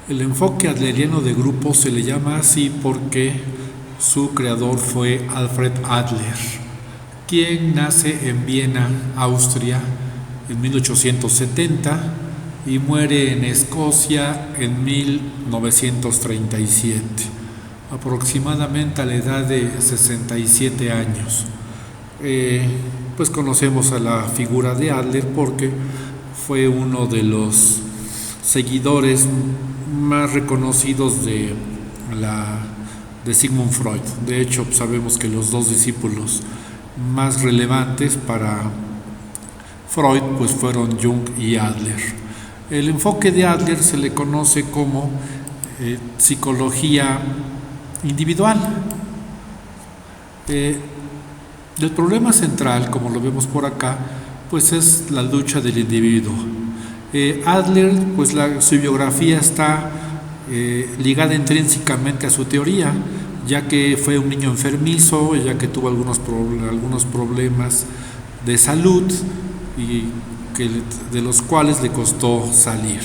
El enfoque adleriano de grupos se le llama así porque su creador fue Alfred Adler, quien nace en Viena, Austria, en 1870 y muere en Escocia en 1937, aproximadamente a la edad de 67 años. Pues conocemos a la figura de Adler porque fue uno de los seguidores más reconocidos de Sigmund Freud. De hecho, sabemos que los dos discípulos más relevantes para Freud pues fueron Jung y Adler. El enfoque de Adler se le conoce como psicología individual. El problema central, como lo vemos por acá, pues es la lucha del individuo. Adler, pues su biografía está ligada intrínsecamente a su teoría, ya que fue un niño enfermizo, ya que tuvo algunos problemas de salud y de los cuales le costó salir.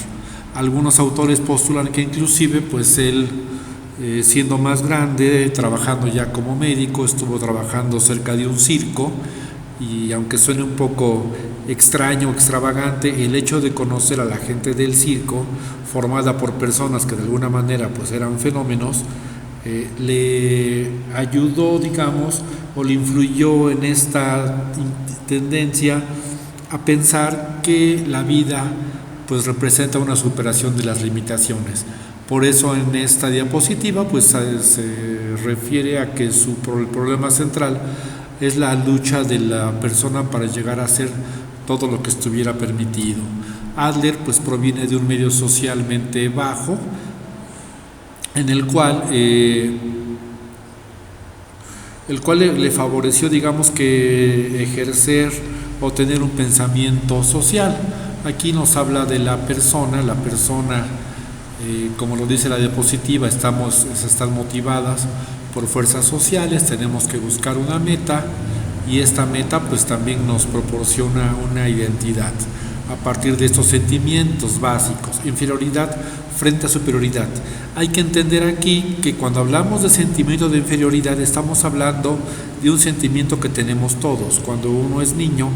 Algunos autores postulan que inclusive pues él, siendo más grande, trabajando ya como médico, estuvo trabajando cerca de un circo, y aunque suene un poco extraño, extravagante, el hecho de conocer a la gente del circo, formada por personas que de alguna manera pues eran fenómenos, le ayudó, digamos, o le influyó en esta tendencia a pensar que la vida pues representa una superación de las limitaciones. Por eso en esta diapositiva pues se refiere a que el problema central es la lucha de la persona para llegar a ser todo lo que estuviera permitido. Adler pues proviene de un medio socialmente bajo, en el cual le favoreció, digamos, que ejercer o tener un pensamiento social. Aquí nos habla de la persona, como lo dice la diapositiva, están motivadas por fuerzas sociales, tenemos que buscar una meta, y esta meta pues también nos proporciona una identidad a partir de estos sentimientos básicos: inferioridad frente a superioridad. Hay que entender aquí que cuando hablamos de sentimiento de inferioridad estamos hablando de un sentimiento que tenemos todos. Cuando uno es niño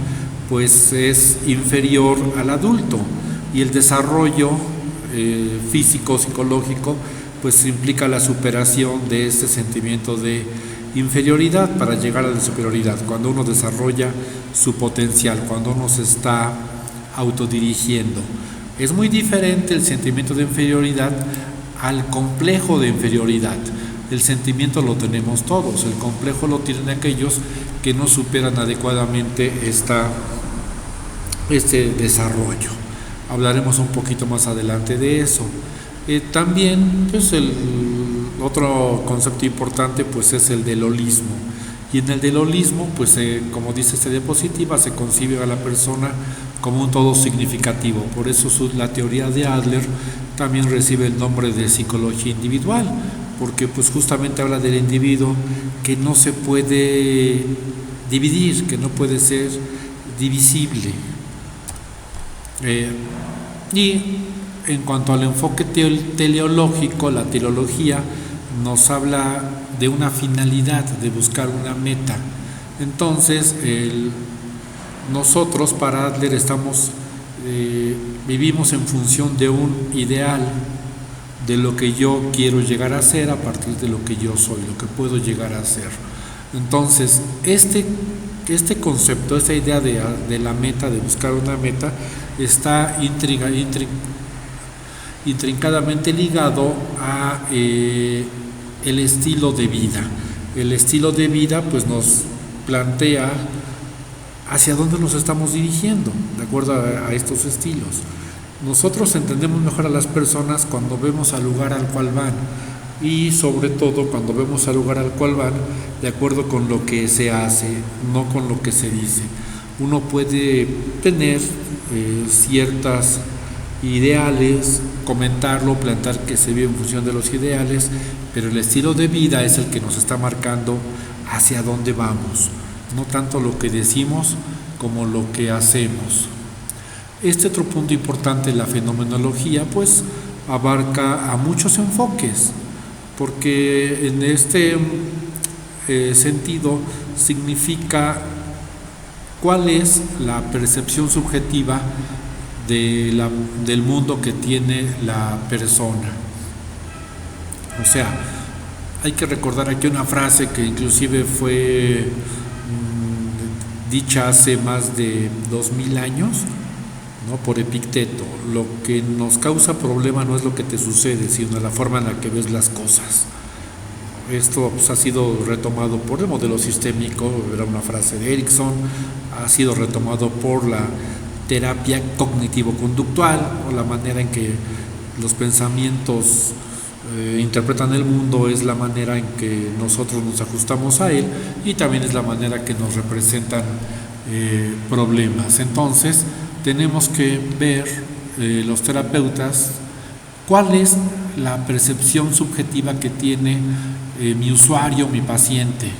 pues es inferior al adulto, y el desarrollo físico, psicológico, pues implica la superación de este sentimiento de inferioridad para llegar a la superioridad, cuando uno desarrolla su potencial, cuando uno se está autodirigiendo. Es muy diferente el sentimiento de inferioridad al complejo de inferioridad. El sentimiento lo tenemos todos, el complejo lo tienen aquellos que no superan adecuadamente este desarrollo. Hablaremos un poquito más adelante de eso. También pues el otro concepto importante pues es el del holismo, y en el del holismo pues como dice esta diapositiva, se concibe a la persona como un todo significativo. Por eso la teoría de Adler también recibe el nombre de psicología individual, porque pues justamente habla del individuo que no se puede dividir, que no puede ser divisible. Y en cuanto al enfoque teleológico, la teleología nos habla de una finalidad, de buscar una meta. Entonces, nosotros para Adler vivimos en función de un ideal, de lo que yo quiero llegar a ser a partir de lo que yo soy, lo que puedo llegar a ser. Entonces, este concepto, esta idea de la meta, de buscar una meta, está intrincadamente ligado a el estilo de vida. El estilo de vida pues nos plantea hacia dónde nos estamos dirigiendo de acuerdo a estos estilos. Nosotros entendemos mejor a las personas cuando vemos al lugar al cual van, y sobre todo cuando vemos al lugar al cual van de acuerdo con lo que se hace, no con lo que se dice. Uno puede tener ciertas ideales, comentarlo, plantear que se vive en función de los ideales, pero el estilo de vida es el que nos está marcando hacia dónde vamos, no tanto lo que decimos como lo que hacemos. Este otro punto importante, la fenomenología, pues abarca a muchos enfoques, porque en este sentido significa cuál es la percepción subjetiva del mundo que tiene la persona. O sea, hay que recordar aquí una frase que inclusive fue dicha hace más de 2000 años, ¿no?, por Epicteto. Lo que nos causa problema no es lo que te sucede, sino la forma en la que ves las cosas. Esto pues, ha sido retomado por el modelo sistémico, era una frase de Erickson, ha sido retomado por la terapia cognitivo-conductual, o la manera en que los pensamientos interpretan el mundo es la manera en que nosotros nos ajustamos a él, y también es la manera que nos representan problemas. Entonces tenemos que ver los terapeutas cuál es la percepción subjetiva que tiene mi usuario, mi paciente,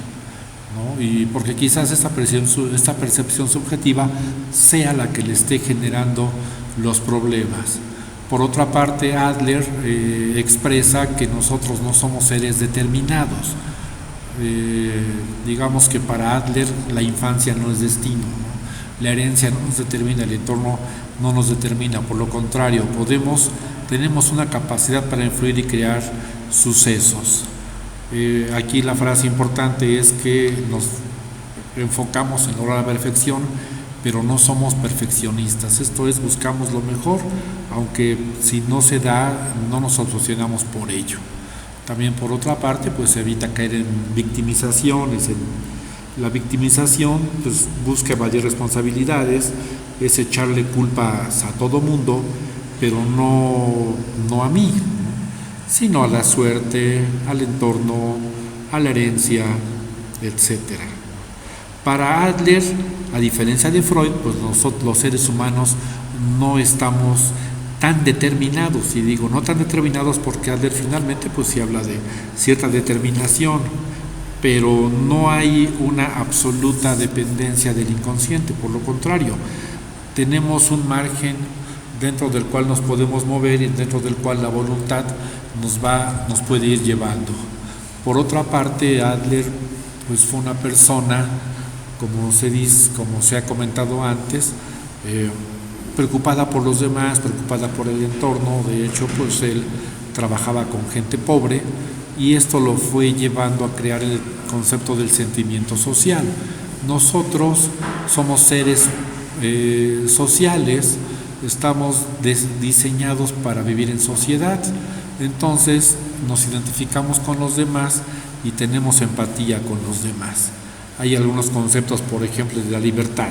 ¿no? Y porque quizás esta percepción subjetiva sea la que le esté generando los problemas. Por otra parte, Adler expresa que nosotros no somos seres determinados. Digamos que para Adler la infancia no es destino, ¿no? La herencia no nos determina, el entorno no nos determina, por lo contrario, tenemos una capacidad para influir y crear sucesos. Aquí la frase importante es que nos enfocamos en lograr la perfección, pero no somos perfeccionistas. Esto es, buscamos lo mejor, aunque si no se da, no nos obsesionamos por ello. También por otra parte, pues evita caer en victimizaciones. La victimización pues busca evadir responsabilidades, es echarle culpas a todo mundo, pero no a mí, sino a la suerte, al entorno, a la herencia, etc. Para Adler, a diferencia de Freud, pues nosotros los seres humanos no estamos tan determinados, y digo no tan determinados porque Adler finalmente pues sí habla de cierta determinación, pero no hay una absoluta dependencia del inconsciente, por lo contrario, tenemos un margen dentro del cual nos podemos mover y dentro del cual la voluntad nos puede ir llevando. Por otra parte, Adler pues fue una persona, como se ha comentado antes, preocupada por los demás, preocupada por el entorno. De hecho, pues él trabajaba con gente pobre, y esto lo fue llevando a crear el concepto del sentimiento social. Nosotros somos seres sociales, estamos diseñados para vivir en sociedad, entonces nos identificamos con los demás y tenemos empatía con los demás. Hay algunos conceptos, por ejemplo, de la libertad.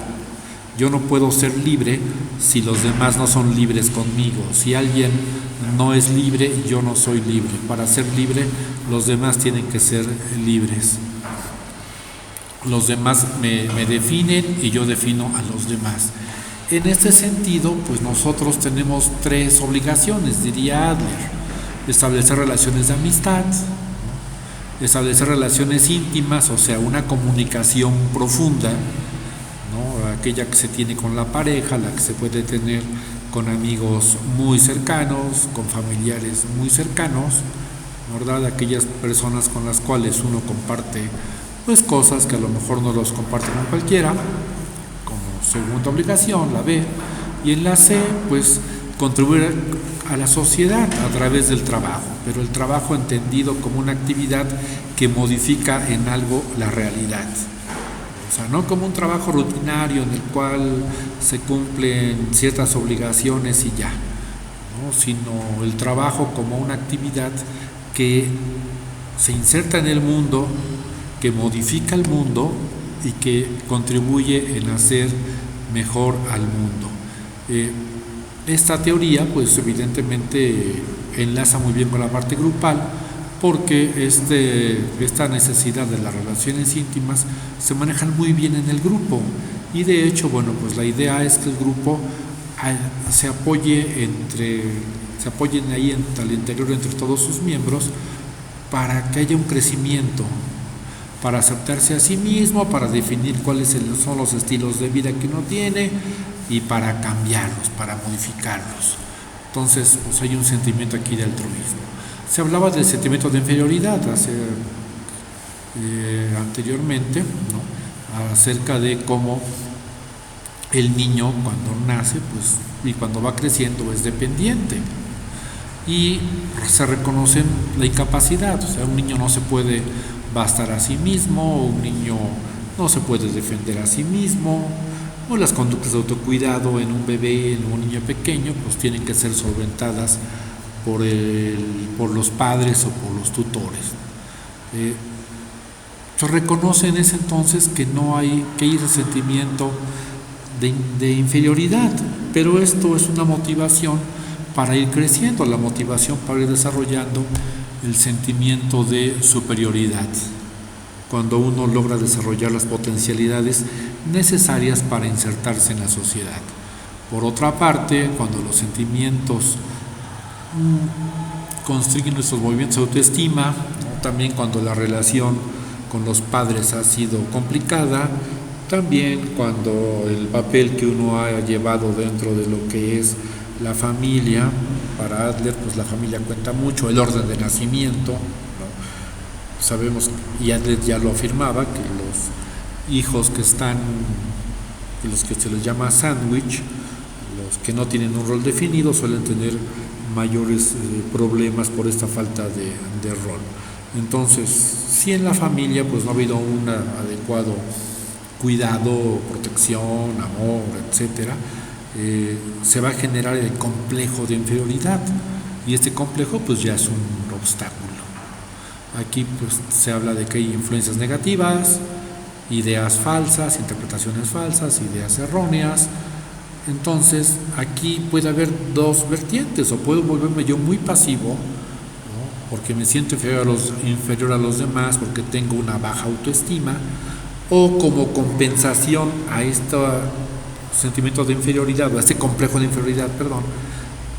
Yo no puedo ser libre si los demás no son libres conmigo. Si alguien no es libre, yo no soy libre. Para ser libre, los demás tienen que ser libres. Los demás me definen y yo defino a los demás. En este sentido, pues nosotros tenemos 3 obligaciones, diría Adler: establecer relaciones de amistad, establecer relaciones íntimas, o sea, una comunicación profunda, ¿no?, aquella que se tiene con la pareja, la que se puede tener con amigos muy cercanos, con familiares muy cercanos, ¿verdad?, aquellas personas con las cuales uno comparte pues cosas que a lo mejor no los comparte con cualquiera. Como segunda obligación, la B. Y en la C, pues contribuir a la sociedad a través del trabajo, pero el trabajo entendido como una actividad que modifica en algo la realidad. O sea, no como un trabajo rutinario en el cual se cumplen ciertas obligaciones y ya, ¿no?, sino el trabajo como una actividad que se inserta en el mundo, que modifica el mundo y que contribuye en hacer mejor al mundo. Esta teoría pues evidentemente enlaza muy bien con la parte grupal, porque esta necesidad de las relaciones íntimas se manejan muy bien en el grupo, y de hecho, bueno, pues la idea es que el grupo se apoyen ahí al interior entre todos sus miembros, para que haya un crecimiento, para aceptarse a sí mismo, para definir cuáles son los estilos de vida que uno tiene y para cambiarlos, para modificarlos. Entonces, pues hay un sentimiento aquí de altruismo. Se hablaba del sentimiento de inferioridad anteriormente, ¿no? Acerca de cómo el niño cuando nace, pues, y cuando va creciendo es dependiente y se reconoce la incapacidad. O sea, un niño no se puede bastar a sí mismo, un niño no se puede defender a sí mismo, o las conductas de autocuidado en un bebé, en un niño pequeño, pues tienen que ser solventadas por los padres o por los tutores. Se reconoce en ese entonces que no hay que ir al sentimiento de inferioridad, pero esto es una motivación para ir creciendo, la motivación para ir desarrollando el sentimiento de superioridad, cuando uno logra desarrollar las potencialidades necesarias para insertarse en la sociedad. Por otra parte, cuando los sentimientos constriñen nuestros movimientos de autoestima, ¿no? También cuando la relación con los padres ha sido complicada, también cuando el papel que uno ha llevado dentro de lo que es la familia, para Adler, pues la familia cuenta mucho, el orden de nacimiento, ¿no? Sabemos, y Adler ya lo afirmaba, que los hijos que están, los que se les llama sándwich, los que no tienen un rol definido, suelen tener mayores problemas por esta falta de rol. Entonces, si en la familia pues no ha habido un adecuado cuidado, protección, amor, etcétera, se va a generar el complejo de inferioridad, y este complejo pues ya es un obstáculo. Aquí pues se habla de que hay influencias negativas, ideas falsas, interpretaciones falsas, ideas erróneas. Entonces aquí puede haber dos vertientes: o puedo volverme yo muy pasivo, ¿no? Porque me siento inferior a los demás, porque tengo una baja autoestima, o como compensación a este sentimiento de inferioridad, o a este complejo de inferioridad,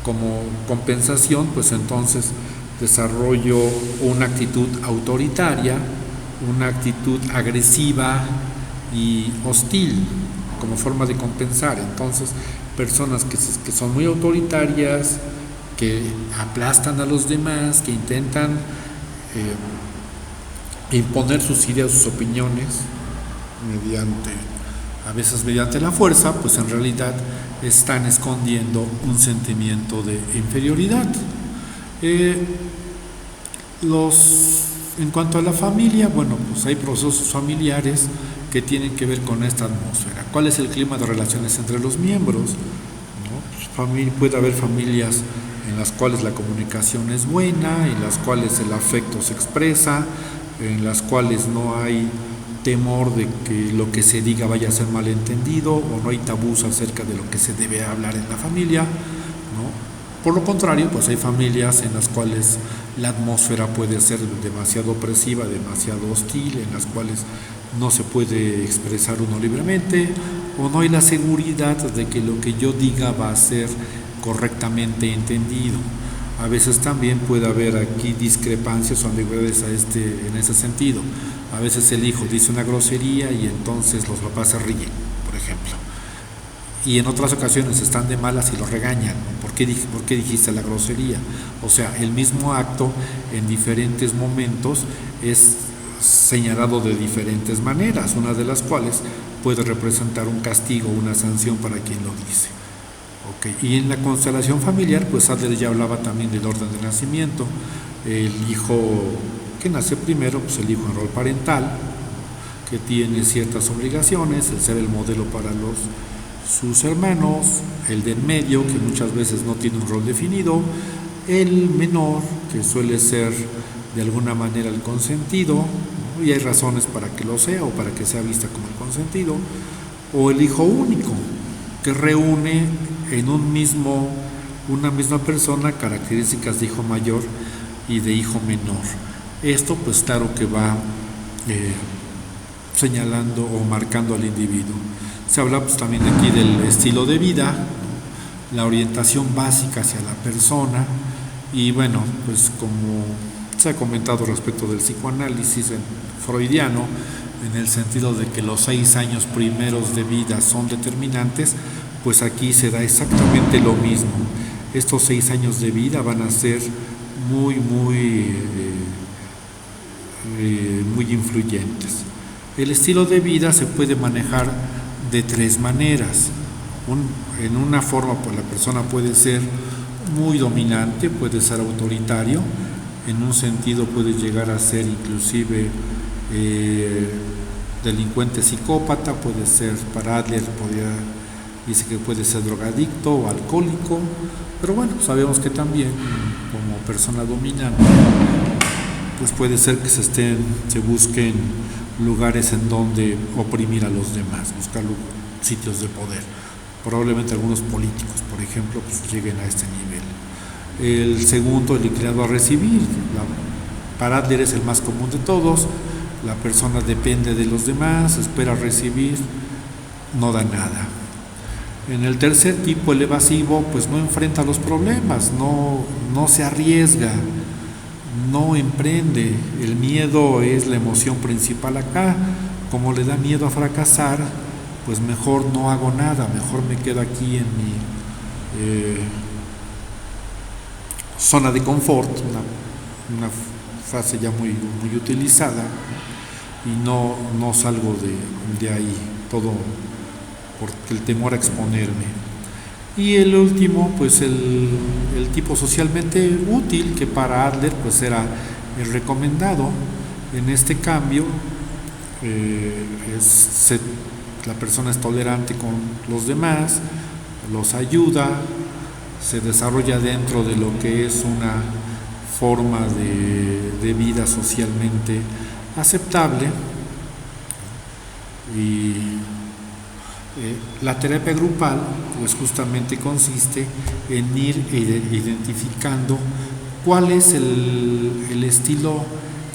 como compensación, pues entonces desarrollo una actitud autoritaria, una actitud agresiva y hostil, como forma de compensar. Entonces, personas que son muy autoritarias, que aplastan a los demás, que intentan imponer sus ideas, sus opiniones, a veces mediante la fuerza, pues en realidad están escondiendo un sentimiento de inferioridad. En cuanto a la familia, bueno, pues hay procesos familiares que tienen que ver con esta atmósfera. ¿Cuál es el clima de relaciones entre los miembros? ¿No? Pues puede haber familias en las cuales la comunicación es buena, en las cuales el afecto se expresa, en las cuales no hay temor de que lo que se diga vaya a ser malentendido, o no hay tabús acerca de lo que se debe hablar en la familia, ¿no? Por lo contrario, pues hay familias en las cuales la atmósfera puede ser demasiado opresiva, demasiado hostil, en las cuales no se puede expresar uno libremente, o no hay la seguridad de que lo que yo diga va a ser correctamente entendido. A veces también puede haber aquí discrepancias o ambigüedades en ese sentido. A veces el hijo dice una grosería y entonces los papás se ríen, por ejemplo. Y en otras ocasiones están de malas y los regañan. ¿Por qué dijiste la grosería? O sea, el mismo acto en diferentes momentos es señalado de diferentes maneras, una de las cuales puede representar un castigo, una sanción para quien lo dice. Okay. Y en la constelación familiar, pues Adler ya hablaba también del orden de nacimiento. El hijo que nace primero, pues el hijo en rol parental, que tiene ciertas obligaciones, el ser el modelo para sus hermanos, el de en medio, que muchas veces no tiene un rol definido, el menor, que suele ser de alguna manera el consentido, ¿no? Y hay razones para que lo sea o para que sea vista como el consentido, o el hijo único, que reúne en una misma persona características de hijo mayor y de hijo menor. Esto pues claro que va señalando o marcando al individuo. Se habla pues también aquí del estilo de vida, ¿no? La orientación básica hacia la persona, y bueno, pues como se ha comentado respecto del psicoanálisis freudiano, en el sentido de que los 6 años primeros de vida son determinantes, pues aquí se da exactamente lo mismo. estos 6 años de vida van a ser muy, muy influyentes. El estilo de vida se puede manejar de 3 maneras. En una forma, pues la persona puede ser muy dominante, puede ser autoritario, en un sentido puede llegar a ser inclusive delincuente psicópata, puede ser, para Adler dice que puede ser drogadicto o alcohólico, pero bueno, sabemos que también como persona dominante pues puede ser que se busquen lugares en donde oprimir a los demás, buscar sitios de poder. Probablemente algunos políticos, por ejemplo, pues lleguen a este nivel. El segundo, el inclinado a recibir. Para Adler es el más común de todos. La persona depende de los demás, espera recibir, no da nada. En el tercer tipo, el evasivo, pues no enfrenta los problemas, no se arriesga, no emprende. El miedo es la emoción principal acá. Como le da miedo a fracasar, pues mejor no hago nada, mejor me quedo aquí en mi zona de confort, una frase ya muy utilizada, y no salgo de ahí, todo por el temor a exponerme. Y el último, pues el tipo socialmente útil, que para Adler pues era el recomendado. En este cambio la persona es tolerante con los demás, los ayuda, se desarrolla dentro de lo que es una forma de vida socialmente aceptable. Y la terapia grupal pues justamente consiste en ir identificando cuál es el estilo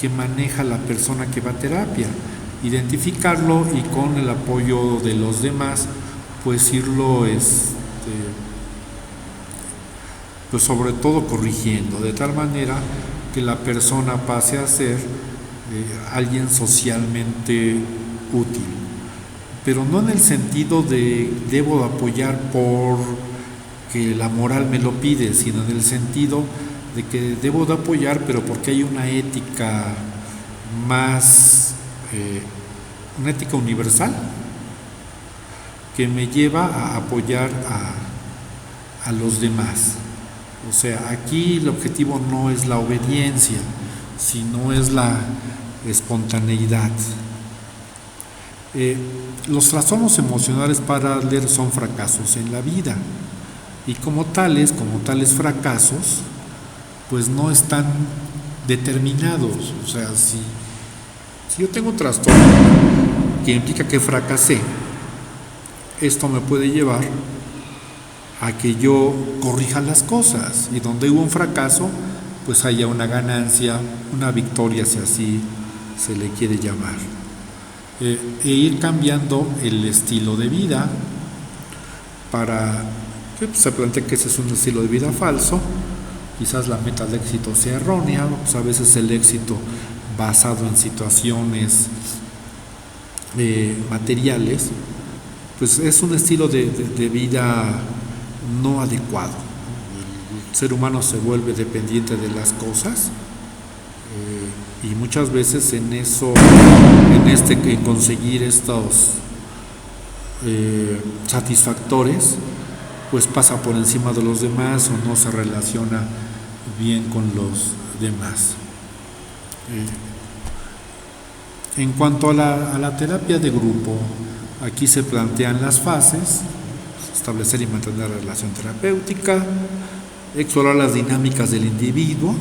que maneja la persona que va a terapia, identificarlo y con el apoyo de los demás pues irlo pues sobre todo corrigiendo, de tal manera que la persona pase a ser alguien socialmente útil, pero no en el sentido de debo apoyar porque la moral me lo pide, sino en el sentido de que debo de apoyar, pero porque hay una ética más, una ética universal que me lleva a apoyar a los demás. O sea, aquí el objetivo no es la obediencia, sino es la espontaneidad. Los trastornos emocionales para Adler son fracasos en la vida, y como tales fracasos pues no están determinados. O sea, si yo tengo un trastorno que implica que fracasé, esto me puede llevar a que yo corrija las cosas, y donde hubo un fracaso pues haya una ganancia, una victoria, si así se le quiere llamar. E ir cambiando el estilo de vida para que se plantee que ese es un estilo de vida falso. Quizás la meta de éxito sea errónea, pues a veces el éxito basado en situaciones materiales pues es un estilo de vida no adecuado. El ser humano se vuelve dependiente de las cosas, y muchas veces en conseguir estos satisfactores pues pasa por encima de los demás o no se relaciona bien con los demás. En cuanto a la terapia de grupo, aquí se plantean las fases: establecer y mantener la relación terapéutica, explorar las dinámicas del individuo.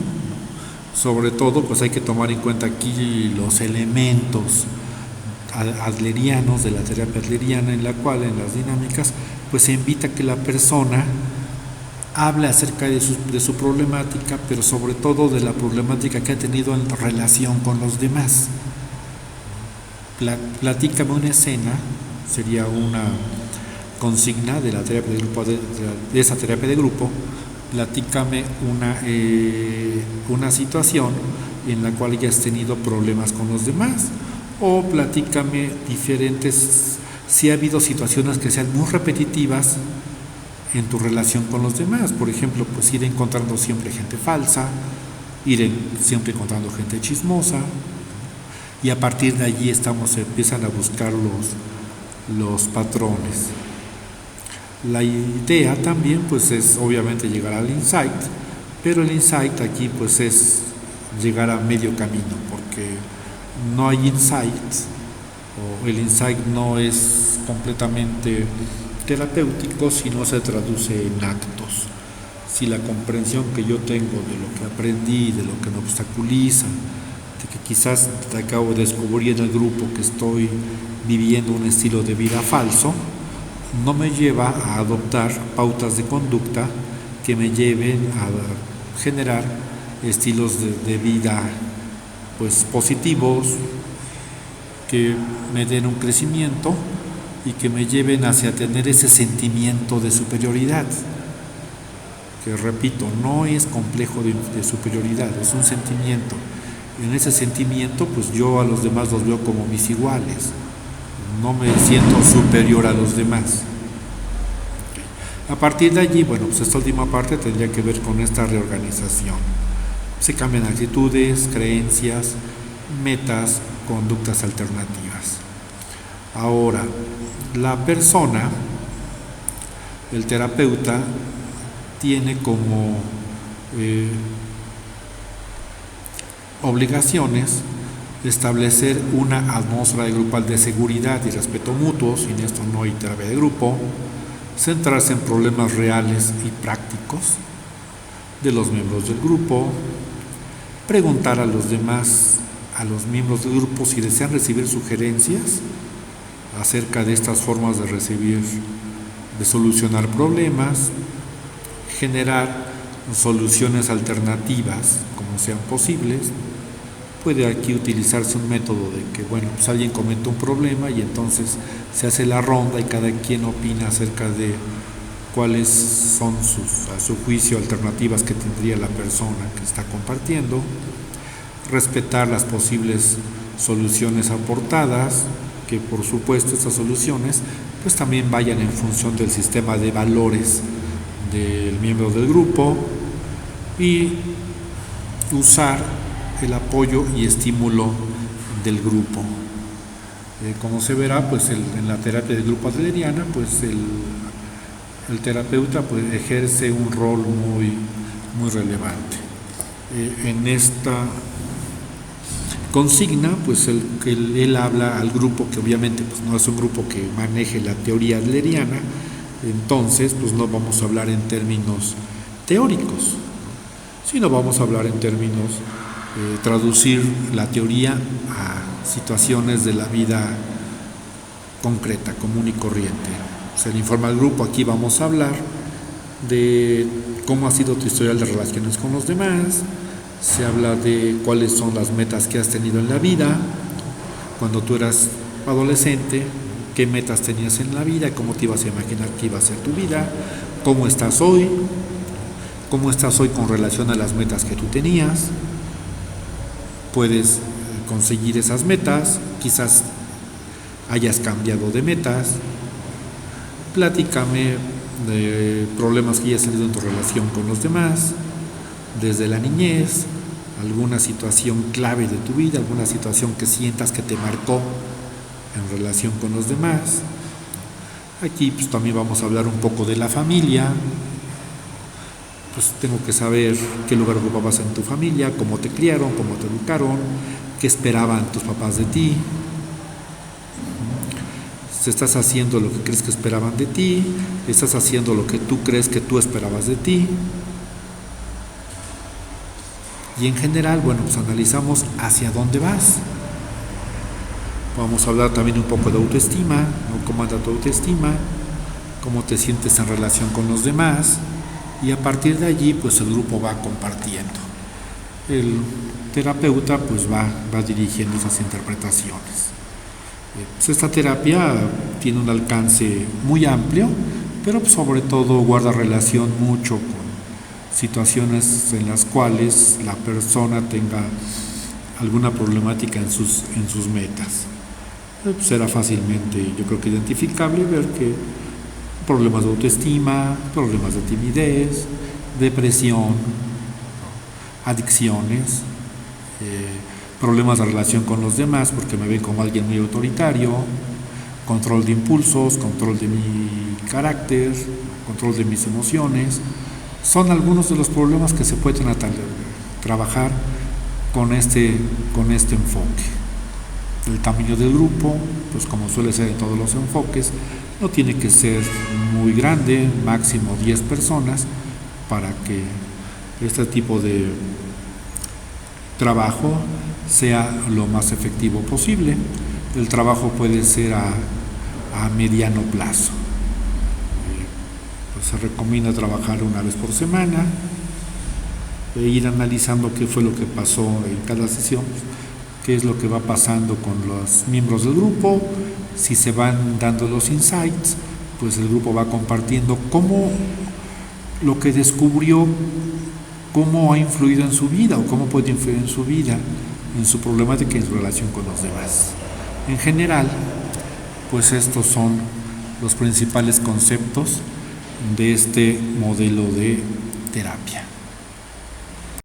Sobre todo pues hay que tomar en cuenta aquí los elementos adlerianos de la terapia adleriana, en la cual en las dinámicas pues se invita a que la persona hable acerca de su problemática, pero sobre todo de la problemática que ha tenido en relación con los demás. Platícame una escena, sería una consigna de la terapia de grupo, de esa terapia de grupo. Platícame una situación en la cual hayas tenido problemas con los demás, o platícame si ha habido situaciones que sean muy repetitivas en tu relación con los demás. Por ejemplo, pues ir encontrando siempre gente falsa, siempre encontrando gente chismosa, y a partir de allí empiezan a buscar los patrones. La idea también pues es obviamente llegar al insight, pero el insight aquí pues es llegar a medio camino, porque no hay insight, o el insight no es completamente terapéutico si no se traduce en actos. Si la comprensión que yo tengo de lo que aprendí, de lo que me obstaculiza, de que quizás acabo de descubrir en el grupo que estoy viviendo un estilo de vida falso, no me lleva a adoptar pautas de conducta que me lleven a generar estilos de vida pues positivos, que me den un crecimiento y que me lleven hacia tener ese sentimiento de superioridad, que repito, no es complejo de superioridad, es un sentimiento. En ese sentimiento pues yo a los demás los veo como mis iguales, no me siento superior a los demás. A partir de allí, bueno, pues esta última parte tendría que ver con esta reorganización. Se cambian actitudes, creencias, metas, conductas alternativas. Ahora, la persona, el terapeuta, tiene como obligaciones establecer una atmósfera grupal de seguridad y respeto mutuo. Sin esto no hay terapia de grupo. Centrarse en problemas reales y prácticos de los miembros del grupo, preguntar a los miembros del grupo si desean recibir sugerencias acerca de estas formas de solucionar problemas, generar soluciones alternativas como sean posibles. Puede aquí utilizarse un método de que, bueno, pues alguien comenta un problema y entonces se hace la ronda y cada quien opina acerca de cuáles son a su juicio, alternativas que tendría la persona que está compartiendo. Respetar las posibles soluciones aportadas, que por supuesto estas soluciones pues también vayan en función del sistema de valores del miembro del grupo, y usar el apoyo y estímulo del grupo. Como se verá, pues en la terapia de grupo adleriana, pues el terapeuta pues ejerce un rol muy relevante. En esta consigna, pues él habla al grupo, que obviamente pues no es un grupo que maneje la teoría adleriana, entonces pues no vamos a hablar en términos teóricos, sino vamos a hablar en términos traducir la teoría a situaciones de la vida concreta, común y corriente. Se le informa al grupo, aquí vamos a hablar de cómo ha sido tu historial de relaciones con los demás, se habla de cuáles son las metas que has tenido en la vida, cuando tú eras adolescente, qué metas tenías en la vida, cómo te ibas a imaginar que iba a ser tu vida, cómo estás hoy con relación a las metas que tú tenías. Puedes conseguir esas metas, quizás hayas cambiado de metas. Platícame de problemas que hayas tenido en tu relación con los demás, desde la niñez, alguna situación clave de tu vida, alguna situación que sientas que te marcó en relación con los demás. Aquí pues también vamos a hablar un poco de la familia. Pues tengo que saber qué lugar ocupabas en tu familia, cómo te criaron, cómo te educaron, qué esperaban tus papás de ti. Si estás haciendo lo que crees que esperaban de ti, estás haciendo lo que tú crees que tú esperabas de ti. Y en general, bueno, pues analizamos hacia dónde vas. Vamos a hablar también un poco de autoestima, ¿no? Cómo anda tu autoestima, cómo te sientes en relación con los demás. Y a partir de allí pues el grupo va compartiendo. El terapeuta pues va dirigiendo esas interpretaciones. Pues esta terapia tiene un alcance muy amplio, pero pues sobre todo guarda relación mucho con situaciones en las cuales la persona tenga alguna problemática en sus metas. Será fácilmente, yo creo que identificable, ver que problemas de autoestima, problemas de timidez, depresión, adicciones, problemas de relación con los demás porque me ven como alguien muy autoritario, control de impulsos, control de mi carácter, control de mis emociones. Son algunos de los problemas que se pueden trabajar con este enfoque. El tamaño del grupo, pues como suele ser en todos los enfoques, no tiene que ser muy grande, máximo 10 personas, para que este tipo de trabajo sea lo más efectivo posible. El trabajo puede ser a mediano plazo. Pues se recomienda trabajar una vez por semana, e ir analizando qué fue lo que pasó en cada sesión, qué es lo que va pasando con los miembros del grupo. Si se van dando los insights, pues el grupo va compartiendo cómo lo que descubrió, cómo ha influido en su vida o cómo puede influir en su vida, en su problemática y en su relación con los demás. En general, pues estos son los principales conceptos de este modelo de terapia.